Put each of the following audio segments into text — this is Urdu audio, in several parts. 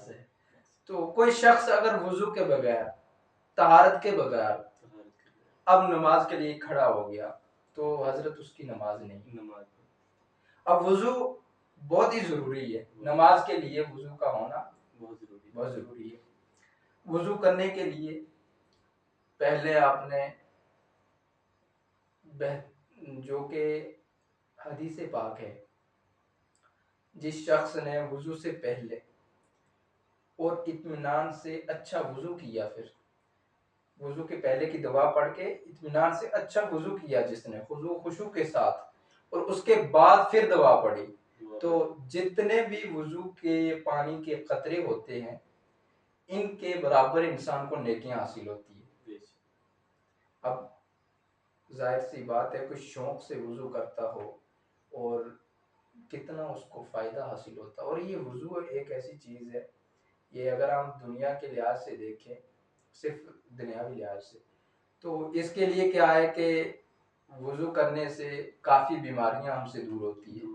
ہے. تو کوئی شخص اگر وضو کے بغیر، طہارت کے بغیر اب نماز کے لیے کھڑا ہو گیا تو حضرت اس کی نماز نہیں. اب وضو بہت ہی ضروری ہے نماز کے لیے. وضو کا ہونا بہت ضروری ہے. وضو کرنے کے لیے پہلے آپ نے جو کہ حدیث پاک ہے، جس شخص نے وضو سے پہلے اور اطمینان سے اچھا وضو کیا، پھر وضو کے پہلے کی دعا پڑھ کے اطمینان سے اچھا وضو کیا جس نے خشوع کے ساتھ، اور اس کے بعد پھر دعا پڑھی، تو جتنے بھی وضو کے پانی کے قطرے ہوتے ہیں ان کے برابر انسان کو نیکیاں حاصل ہوتی ہیں. اب ظاہر سی بات ہے، کوئی شوق سے وضو کرتا ہو اور کتنا اس کو فائدہ حاصل ہوتا ہے. اور یہ وضو ایک ایسی چیز ہے، یہ اگر ہم دنیا کے لحاظ سے دیکھیں، صرف دنیاوی لحاظ سے، تو اس کے لیے کیا ہے کہ وضو کرنے سے کافی بیماریاں ہم سے دور ہوتی ہیں.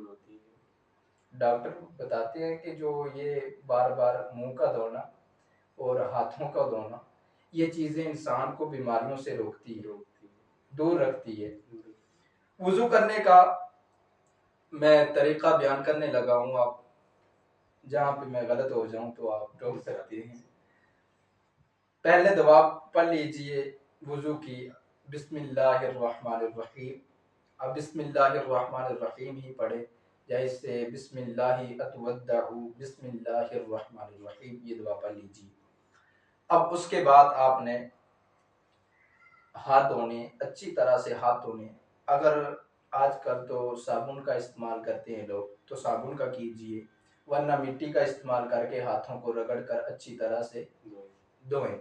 ڈاکٹر بتاتے ہیں کہ جو یہ بار بار منہ کا دھونا اور ہاتھوں کا دھونا، یہ چیزیں انسان کو بیماریوں سے روکتی ہے، دور رکھتی ہے. وضو کرنے کا میں طریقہ بیان کرنے لگا ہوں، آپ جہاں پہ میں غلط ہو جاؤں تو آپ ٹوک سکتے ہیں. پہلے دعا پڑھ لیجئے وضو کی، بسم اللہ الرحمن الرحیم. اب بسم اللہ الرحمن الرحیم ہی پڑھے، جیسے بسم اللہ اتودع، بسم اللہ الرحمن الرحیم، یہ دعا پڑھ لیجئے. اب اس کے بعد آپ نے ہاتھ دھونے، اچھی طرح سے ہاتھ دھونے. اگر آج کل تو صابن کا استعمال کرتے ہیں لوگ تو صابن کا کیجئے، ورنہ مٹی کا استعمال کر کے ہاتھوں کو رگڑ کر اچھی طرح سے دھوئیں.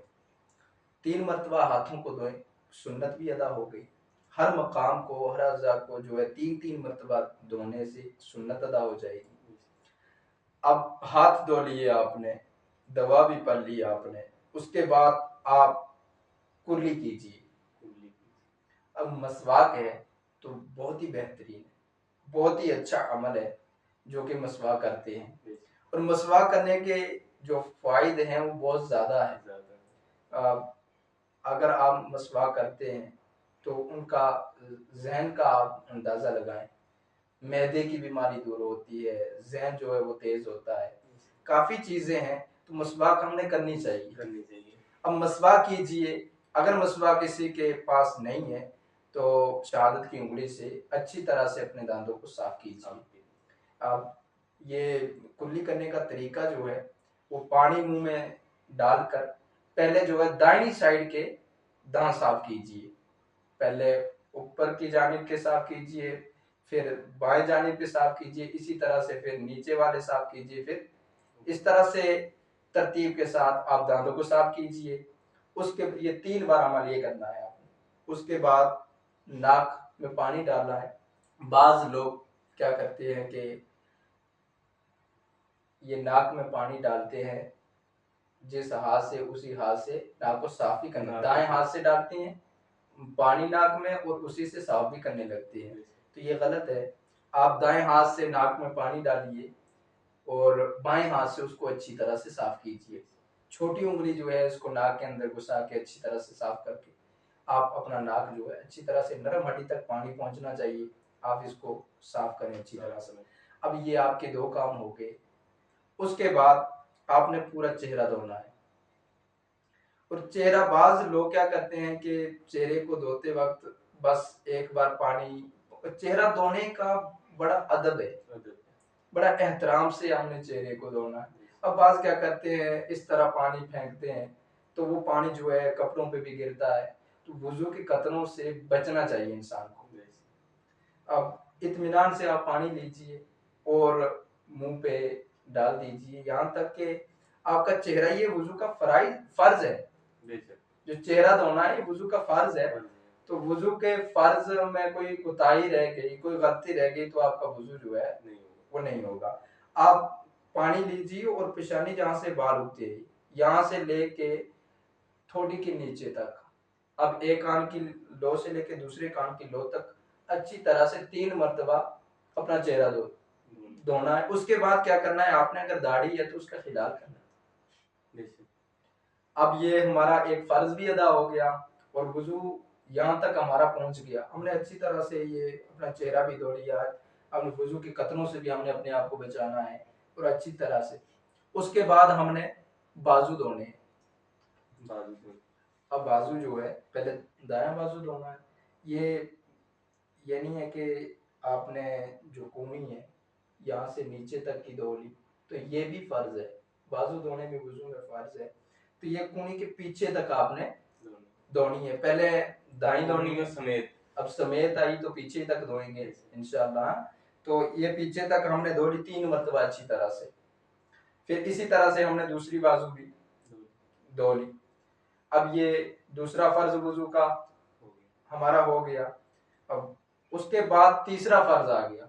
3 مرتبہ ہاتھوں کو دھوئیں، سنت بھی ادا ہو گئی. ہر مقام کو، ہر اعضاء کو جو ہے 3 مرتبہ دھونے سے سنت ادا ہو جائے گی. اب ہاتھ دھو لیے آپ نے، دوا بھی پڑھ لی آپ نے، اس کے بعد آپ کلی کیجیے. اب مسواک ہے تو بہت ہی بہترین ہے، بہت ہی اچھا عمل ہے جو کہ مسواک کرتے ہیں. اور مسواک کرنے کے جو فوائد ہیں وہ بہت زیادہ ہیں. اگر آپ مسواک کرتے ہیں تو ان کا ذہن کا آپ اندازہ لگائیں. معدے کی بیماری دور ہوتی ہے، ذہن جو ہے وہ تیز ہوتا ہے، کافی چیزیں ہیں. تو مسواک ہم نے کرنی چاہیے. اب مسواک کیجئے. اگر مسواک کسی کے پاس نہیں ہے تو شہادت کی انگلی سے اچھی طرح سے اپنے دانتوں کو صاف کیجیے. اب یہ کلی کرنے کا طریقہ جو ہے وہ پانی منہ میں ڈال کر پہلے جو ہے دائنی سائیڈ کے دانت صاف کیجیے. پہلے اوپر کی جانب کے صاف کیجیے، پھر بائیں جانب پہ صاف کیجیے، اسی طرح سے پھر نیچے والے صاف کیجیے. پھر اس طرح سے ترتیب کے ساتھ آپ دانتوں کو صاف کیجیے. اس کے یہ 3 بار عمل یہ کرنا ہے آپ نے. اس کے بعد ناک میں پانی ڈالنا ہے. بعض لوگ کیا کرتے ہیں کہ یہ ناک میں پانی ڈالتے ہیں، جس ہاتھ سے اسی ہاتھ سے ناک کو صاف بھی کرنا، دائیں ہاتھ سے ڈالتے ہیں پانی ناک میں اور اسی سے صاف بھی کرنے لگتے ہیں، تو یہ غلط ہے. آپ دائیں ہاتھ سے ناک میں پانی ڈالیے اور بائیں ہاتھ سے اس کو اچھی طرح سے صاف کیجیے. چھوٹی انگلی جو ہے اس کو ناک کے اندر گھسا کے اچھی طرح سے صاف کر کے آپ اپنا ناک جو ہے اچھی طرح سے نرم ہڈی تک پانی پہنچنا چاہیے، آپ اس کو صاف کریں اچھی طرح سے. اب یہ آپ کے 2 کام ہو گئے. اس کے بعد آپ نے پورا چہرہ دھونا ہے. اور چہرہ، بعض لوگ کیا کرتے ہیں کہ چہرے کو دھوتے وقت بس ایک بار پانی، چہرہ دھونے کا بڑا ادب ہے، بڑا احترام سے ہم نے چہرے کو دھونا ہے. اب بعض کیا کرتے ہیں اس طرح پانی پھینکتے ہیں تو وہ پانی جو ہے کپڑوں پہ بھی گرتا ہے، تو وضو کے قطروں سے بچنا چاہیے انسان کو. اب اطمینان سے آپ پانی لیجئے اور منہ پہ ڈال دیجئے، یہاں تک کہ آپ کا چہرہ، یہ وضو کا فرض ہے. جو چہرہ دھونا ہے یہ وضو کا فرض ہے. تو وضو کے فرض میں کوئی کوتاہی رہ گئی، کوئی غلطی رہ گئی تو آپ کا وضو جو ہے وہ نہیں ہوگا. آپ پانی لیجیے اور پیشانی جہاں سے باہر اٹھتی ہے یہاں سے لے کے ٹھوڑی کے نیچے تک، اب ایک کان کی لو سے لے کے دوسرے کان کی لو تک اچھی طرح سے 3 مرتبہ اپنا چہرہ دھونا ہے. اس کے بعد کیا کرنا ہے آپ نے، اگر داڑھی ہے تو اس کا خلال کرنا ہے. اب یہ ہمارا ایک فرض بھی ادا ہو گیا اور وضو یہاں تک ہمارا پہنچ گیا. ہم نے اچھی طرح سے یہ اپنا چہرہ بھی دھو لیا, اب وضو کے قطروں سے بھی ہم نے اپنے آپ کو بچانا ہے اور اچھی طرح سے. اس کے بعد ہم نے بازو دھونے ہیں. اب بازو جو ہے پہلے دایاں بازو دھونا ہے. یہ نہیں ہے کہ آپ نے جو کونی ہے یہاں سے نیچے تک کی دھو لی, تو یہ بھی فرض ہے. بازو دھونے میں وضو میں فرض ہے, تو یہ کونی کے پیچھے تک آپ نے دھونی ہے. پہلے دائیں دھونی ہے سمیت, اب سمیت آئی تو پیچھے تک دھوئیں گے انشاءاللہ. تو یہ پیچھے تک ہم نے دھو لی 3 مرتبہ اچھی طرح سے. پھر اسی طرح سے ہم نے دوسری بازو بھی دھو لی. اب یہ دوسرا فرض وضو کا ہمارا ہو گیا. اب اس کے بعد تیسرا فرض آ گیا.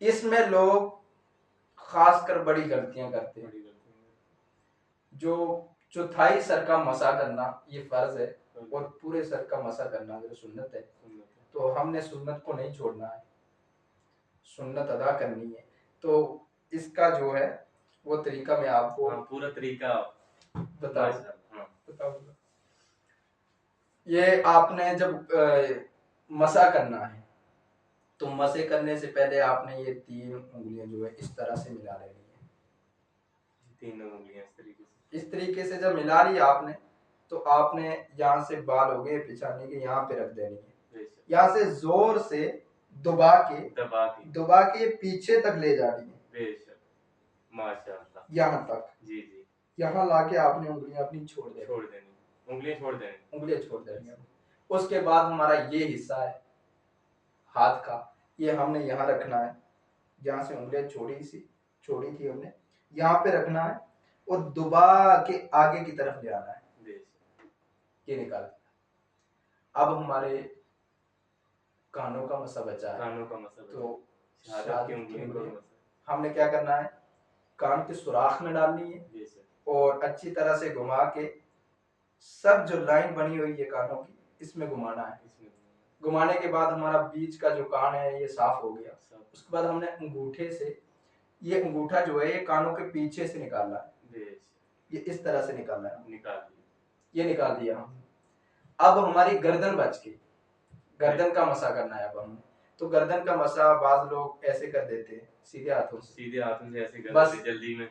اس میں لوگ خاص کر بڑی غلطیاں کرتے ہیں. جو چوتھائی سر کا مسح کرنا یہ فرض ہے, اور پورے سر کا مسح کرنا جو سنت ہے, تو ہم نے سنت کو نہیں چھوڑنا ہے, سنت ادا کرنی ہے. تو اس کا جو ہے وہ طریقہ میں آپ کو پورا طریقہ بتاؤں. یہ آپ نے جب مسح کرنا ہے تو مسح کرنے سے پہلے آپ نے یہ 3 انگلیاں جو ہے اس طرح سے ملا لینی ہے. 3 انگلیاں اس طریقے سے جب ملا لی آپ نے, تو آپ نے یہاں سے بال ہو گئے پچھانے کے, یہاں پہ رکھ دینی ہے. یہاں سے زور سے دبا کے پیچھے تک لے جانی ہے. ماشاءاللہ یہاں تک, یہاں لا کے آپ نے انگلیاں اپنی چھوڑ دینی, انگلیاں چھوڑ دینی. اس کے بعد ہمارا یہ حصہ ہے ہاتھ کا, یہ ہم نے یہاں رکھنا ہے. جہاں سے انگلیاں چھوڑی تھی ہم نے یہاں پہ رکھنا ہے, اور دبا کے آگے کی طرف لے آنا ہے. یہ نکال. اب ہمارے کانوں کا مسا بچا ہے, تو شہادت کی انگلیاں ہم نے کیا کرنا ہے, کان کے سوراخ میں ڈالنی ہے, اور اچھی طرح سے گھما کے سب جو لائن بنی ہوئی ہے کانوں کی اس میں گھمانا ہے. گھمانے کے بعد ہمارا بیچ کا جو کان ہے یہ صاف ہو گیا. اس کے بعد ہم نے انگوٹھے سے, یہ انگوٹھا جو ہے یہ کانوں کے پیچھے سے نکالنا ہے, یہ اس طرح سے نکالنا ہے. یہ نکال دیا ہم. اب ہماری گردن بچ گئی, گردن کا مسا کرنا ہے اب ہم نے. تو گردن کا مسا بعض لوگ ایسے کر دیتے ہیں سیدھے ہاتھوں سے, ایسے بس جلدی میں